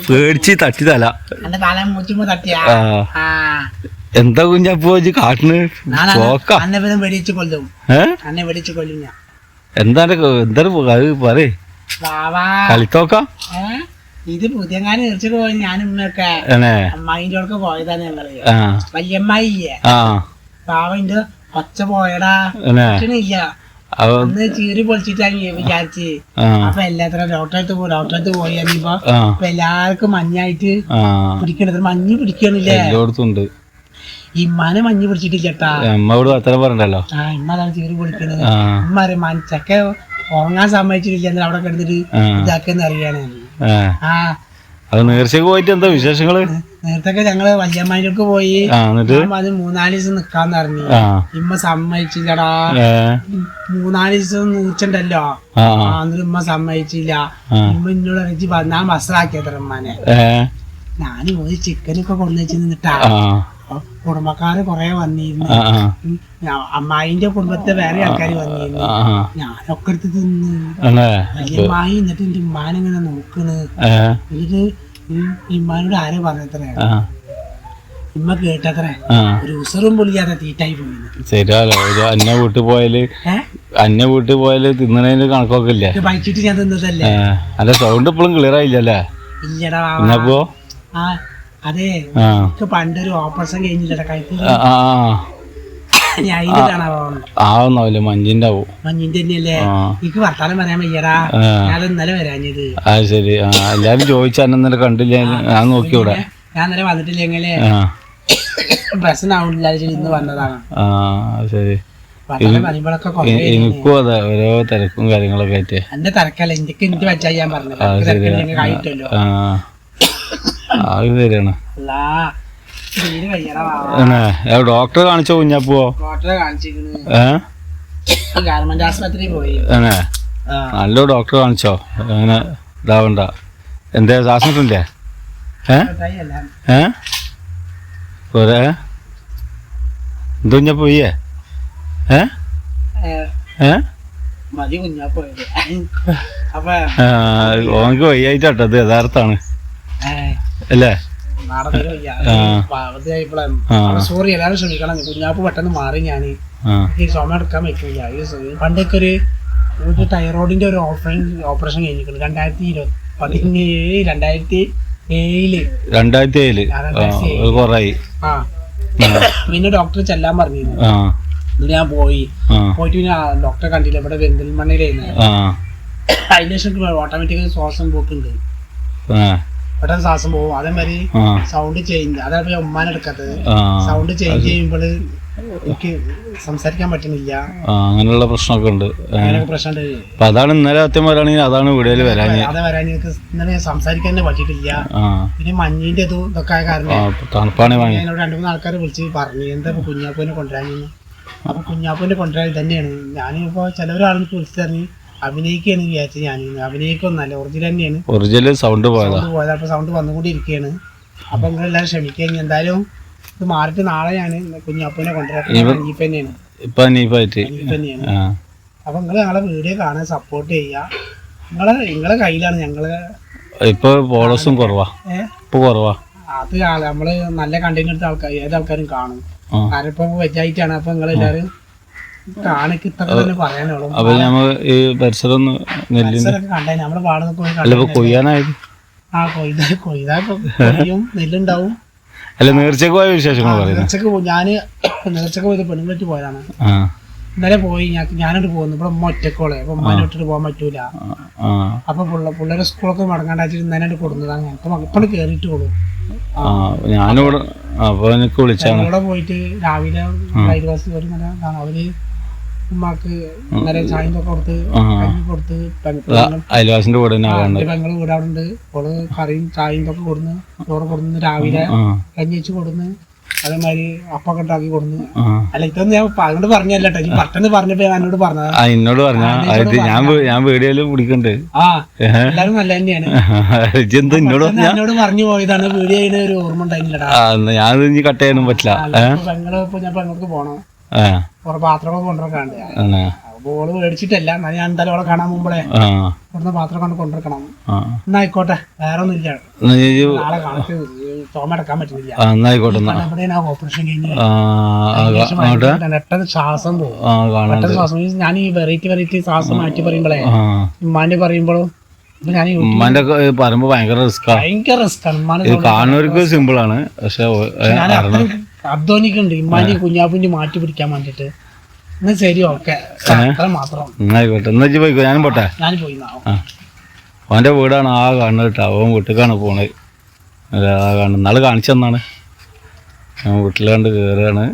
പേടിച്ച് തട്ടിതല എന്താ കുഞ്ഞപ്പോ കാട്ടിന് എന്താ പറയേ കളിത്തോക്കാം ഇത് പുതിയങ്ങാനും ഇറച്ചി പോയി ഞാനും ഉമ്മയൊക്കെ അമ്മായിന്റെ അടുക്ക് പോയതാണ് ഞങ്ങള് വല്യമ്മായില്ലേ പാവന്റെ ഒച്ച പോയടാ ഇല്ല അന്ന് ചീറി പൊളിച്ചിട്ടാണ് വിചാരിച്ച് അപ്പൊ എല്ലാത്തിനും ഡോക്ടറടുത്ത് പോയി ഇപ്പൊ എല്ലാവർക്കും മഞ്ഞായിട്ട് പിടിക്കണത് മഞ്ഞ് പിടിക്കണില്ലേ ഇമ്മാനെ മഞ്ഞ് പിടിച്ചിട്ടില്ലട്ടാ പറഞ്ഞല്ലോ ഇമ്മ അതാണ് ചീറി പൊളിക്കണത് ഇമ്മ ചക്ക ഉറങ്ങാൻ സമ്മതിച്ചിട്ടില്ല അവിടെ കിടന്നിട്ട് ഇതാക്കെന്ന് അറിയാണ് നേർച്ചക്ക് പോയിട്ട് എന്താ വിശേഷങ്ങള് നേരത്തൊക്കെ ഞങ്ങള് വല്യമ്മായിലേക്ക് പോയി അത് 3-4 ദിവസം നിക്കാന്ന് പറഞ്ഞു ഇമ്മ സമ്മതിച്ചില്ലടാ 3-4 ദിവസം നീച്ചണ്ടല്ലോ അന്നിട്ട് ഇമ്മ സമ്മതിച്ചില്ല ഇമ്മ എന്നോട് അറിയിച്ച് ഞാൻ മസാക്കിയത്ര ഉമ്മാനെ ഞാൻ പോയി ചിക്കനൊക്കെ കൊണ്ടുവച്ച് നിന്നിട്ടാ കുടുംബക്കാര് കൊറേ വന്നിരുന്നു അമ്മായിന്റെ കുടുംബത്തെ വേറെ ആൾക്കാര് വന്നിരുന്നു ഞാനൊക്കെ എടുത്ത് തിന്ന് വല്യമ്മായി എന്നിട്ട് എന്റെ ഉമ്മാനെങ്ങനെ നോക്കണ് എന്നിട്ട് ഇമ്മാനോട് ആരോ പറഞ്ഞത്രേ ഇമ്മ കേട്ടത്രേ ഒരു ഉസറും പൊളിയാതെ തീറ്റായി പോയി അന്യ വീട്ടിൽ പോയാല് തിന്നണേന്റെ കണക്കൊക്കെ ഇല്ലേ ബൈക്കിട്ട് ഞാൻ തിന്നതല്ലേ അല്ല സൗണ്ട് ഇപ്പോഴും ക്ലിയർ ആയില്ലല്ലേ ഇല്ലടാ അതെ പണ്ടൊരു ഓപ്പറേഷൻ കഴിഞ്ഞില്ലടാ കഴുത്തിൽ ആവുന്നാവില്ല മഞ്ഞിന്റെ തന്നെയല്ലേ എനിക്ക് വർത്താനം പറയാൻ വയ്യടാ ഞാൻ ഇന്നലെ വരാഞ്ഞത് ശരി എല്ലാരും ചോദിച്ചാൽ കണ്ടില്ല ഞാൻ നോക്കിയൂടെ ഞാൻ ഇന്നലെ വന്നിട്ടില്ലെങ്കിലേ പ്രശ്നമാവില്ല ഇന്ന് വന്നതാണ് ശരി എനിക്കും അതെ ഓരോ തിരക്കും കാര്യങ്ങളൊക്കെ ആയിട്ട് എന്റെ തിരക്കല്ല എനിക്ക് വെച്ചാൽ ഞാൻ പറഞ്ഞത് കഴിഞ്ഞിട്ടല്ലോ ശരിയാണ് ഡോക്ടറെ കാണിച്ചോ കുഞ്ഞപ്പോ ഡോക്ടറെ ഗവൺമെന്റ് ആശുപത്രി പോയി നല്ല ഡോക്ടറെ കാണിച്ചോ അങ്ങനെ ഇതാവണ്ട എന്താ ശ്വാസമില്ലേ പോരെ എന്ത് കുഞ്ഞപ്പോ പോയേ മതി കുഞ്ഞാപ്പോയത് ഓനക്ക് വയ്യായിട്ടാട്ടോ അത് യഥാർത്ഥാണ് അല്ലേ സോറി എല്ലാരും ക്ഷമിക്കണം കുഞ്ഞാപ്പ് പെട്ടെന്ന് മാറി ഞാൻ ഈ ചുമ എടുക്കാൻ പറ്റില്ല പണ്ടൊക്കെ ഒരു തൈറോയിഡിന്റെ ഒരു ഓപ്പറേഷൻ കഴിഞ്ഞിട്ടുണ്ട് 2007 പിന്നെ ഡോക്ടർ ചെല്ലാൻ പറഞ്ഞിരുന്നു എന്നിട്ട് ഞാൻ പോയിട്ട് പിന്നെ ഡോക്ടറെ കണ്ടില്ല ഇവിടെ വെന്തൽമണ്ണയിലായിരുന്നു അതിന് ശേഷം ഓട്ടോമാറ്റിക്കലി ശ്വാസം പോക്കുണ്ട് പെട്ടെന്ന് ശ്വാസം പോകും അതേമാതിരി സൗണ്ട് ചേഞ്ച് അതാണ് ഉമ്മാനെ എടുക്കാത്തത് സൗണ്ട് ചേഞ്ച് ചെയ്യുമ്പോൾ എനിക്ക് സംസാരിക്കാൻ പറ്റുന്നില്ല അങ്ങനെയുള്ള പ്രശ്നമൊക്കെ ഉണ്ട് പ്രശ്നമുണ്ട് അതാണ് ഇന്നലെ സത്യം പറയുകയാണെങ്കിൽ അതാണ് വീഡിയോയിൽ വരാൻ എനിക്ക് ഇന്നലെ സംസാരിക്കാൻ തന്നെ പറ്റിയിട്ടില്ല പിന്നെ മഞ്ഞിന്റെ ഇതൊക്കെ ആയ കാരണം എന്നോട് 2-3 ആൾക്കാർ വിളിച്ച് പറഞ്ഞു എന്താ കുഞ്ഞാപ്പൂനെ കൊണ്ടുവരാൻ അപ്പൊ കുഞ്ഞാപ്പൂനെ കൊണ്ടുവരാൻ തന്നെയാണ് ഞാനിപ്പോ ചിലവരാൾക്ക് വിളിച്ചു പറഞ്ഞു അഭിനയിക്കാണ് വിചാരിച്ചത് ഞാൻ അഭിനയിക്കൊന്നല്ല ഒറിജിനൽ തന്നെയാണ് ഒറിജിനൽ സൗണ്ട് പോയതാ അപ്പൊ സൗണ്ട് വന്നുകൂടി ഇരിക്കുകയാണ് അപ്പൊ നിങ്ങൾ എല്ലാവരും ക്ഷമിക്കുക എന്തായാലും ഇത് മാറിയിട്ട് നാളെ ഞാൻ കുഞ്ഞാപ്പൂനെ കൊണ്ടുവരാൻ അപ്പൊ നിങ്ങൾ ഞങ്ങളെ വീഡിയോ കാണാൻ സപ്പോർട്ട് ചെയ്യുക നിങ്ങളെ കയ്യിലാണ് ഞങ്ങള് ഇപ്പൊ ഫോളോസും കുറവാ അത് നമ്മള് നല്ല കണ്ടന്റ് എടുത്ത ആൾക്കാർ ഏത് ആൾക്കാരും കാണും കാരണം ഇപ്പൊ വെജായിട്ടാണ് അപ്പൊ നിങ്ങൾ എല്ലാവരും നെല്ലുണ്ടാവും നേർച്ചക്ക് പോയ വിശേഷങ്ങൾ നേർച്ചക്ക് പോയത് പെണ്ണുങ്ങളായിട്ട് പോയതാണ് ഇന്നലെ പോയി ഞാനോട്ട് പോകുന്നു ഇവിടെ ഉമ്മ ഒറ്റക്കോളെ അപ്പൊ ഉമ്മനെ ഇട്ടിട്ട് പോകാൻ പറ്റൂല അപ്പൊ പിള്ളേരെ സ്കൂളൊക്കെ മടങ്ങാണ്ടാച്ചിട്ട് ഇന്നലെ കൊടുന്നതാണ് ഞങ്ങൾക്ക് ഇപ്പൊ കേറിയിട്ട് കൊടുക്കും ഞാനിവിടെ പോയിട്ട് രാവിലെ അയൽവാസി അവര് ഉമ്മാക്ക് ഇന്നലെ ചായന്തൊക്കെ കൊടുത്ത് കഞ്ഞി കൊടുത്ത് അയൽവാസിന്റെ പെങ്ങള് വീട് അവിടെ ഉണ്ട് ഓള് കറിയും ചായയും ഒക്കെ കൊടുന്ന് ചോറ് കൊടുന്ന് രാവിലെ കഞ്ഞി വെച്ച് കൊടുന്ന് അതേമാതിരി അപ്പൊക്കെ ഉണ്ടാക്കി കൊടുന്ന് അല്ല ഇതൊന്നും ഞാൻ അങ്ങോട്ട് പറഞ്ഞല്ലോ ഈ പെട്ടെന്ന് പറഞ്ഞപ്പോ എന്നോട് പറഞ്ഞത് എന്നോട് ഞാൻ വീഡിയോയില് പിടിക്കണ്ട് എല്ലാരും നല്ല തന്നെയാണ് എന്നോട് പറഞ്ഞു പോയതാണ് വീഡിയോ ചെയ്യുന്ന ഒരു ഓർമ്മ ഉണ്ടായില്ലടാ ഞാൻ കട്ട് ചെയ്യാനും പറ്റില്ല പെങ്ങള് ഇപ്പൊ ഞാൻ പെങ്ങൾക്ക് പോണം കുറെ പാത്രമൊക്കെ കൊണ്ടുവരാൻ ഓള് മേടിച്ചിട്ടല്ല എന്നാലും ഞാൻ എന്തായാലും ഓളെ കാണാൻ മുമ്പളെ ആ ഇവിടുന്ന് പാത്രം കൊണ്ട് കൊണ്ടിരിക്കണം. ആ എന്നാ ആയിക്കോട്ടെ, വേറെ ഒന്നും ഇല്ല. എന്നാ ചേച്ചി നാളെ കണക്ക് ചുമടക്കാൻ പറ്റുന്നില്ല. ആ എന്നായിക്കോട്ടെ എന്നാ എവിടെയാണ് ഓപ്പറേഷൻ കഴിഞ്ഞ് അങ്ങോട്ട് പെട്ടെന്ന് ശ്വാസം പോകും. ആ കാണാൻ പെട്ടെന്ന് ശ്വാസം ഞാൻ ഈ വെറൈറ്റി ശ്വാസം മാറ്റി പറയുമ്പോളേ ആ ഉമ്മാന്റെ പറയുമ്പോഴും ഞാൻ ഉമ്മാന്റെ പറയുമ്പോ ഭയങ്കര റിസ്ക്കാ. ഭയങ്കര റിസ്ക്കാണ്. ഇത് കാണുന്നവർക്ക് സിമ്പിൾ ആണ്, പക്ഷെ ഞാൻ അധ്വാനിക്കുന്നുണ്ട് ഇമ്മാന്റെ കുഞ്ഞാപ്പിന്റെ മാറ്റി പിടിക്കാൻ വേണ്ടിട്ട്. എന്നാ ശരി, ഓക്കെ, അത്ര മാത്രം. എന്നായിക്കോട്ടെ, എന്നാ പോയിക്കോ, ഞാനും പോട്ടെ. ഞാൻ പോയി. ആ അവൻ്റെ വീടാണ് ആ കാണുന്നത് കേട്ടോ. അവൻ വീട്ടിലേക്കാണ് പോണത്. ആ കാണുന്നത് നാളെ കാണിച്ചു തന്നാണ്. ഞാൻ വീട്ടിൽ കണ്ട് കയറുകയാണ്.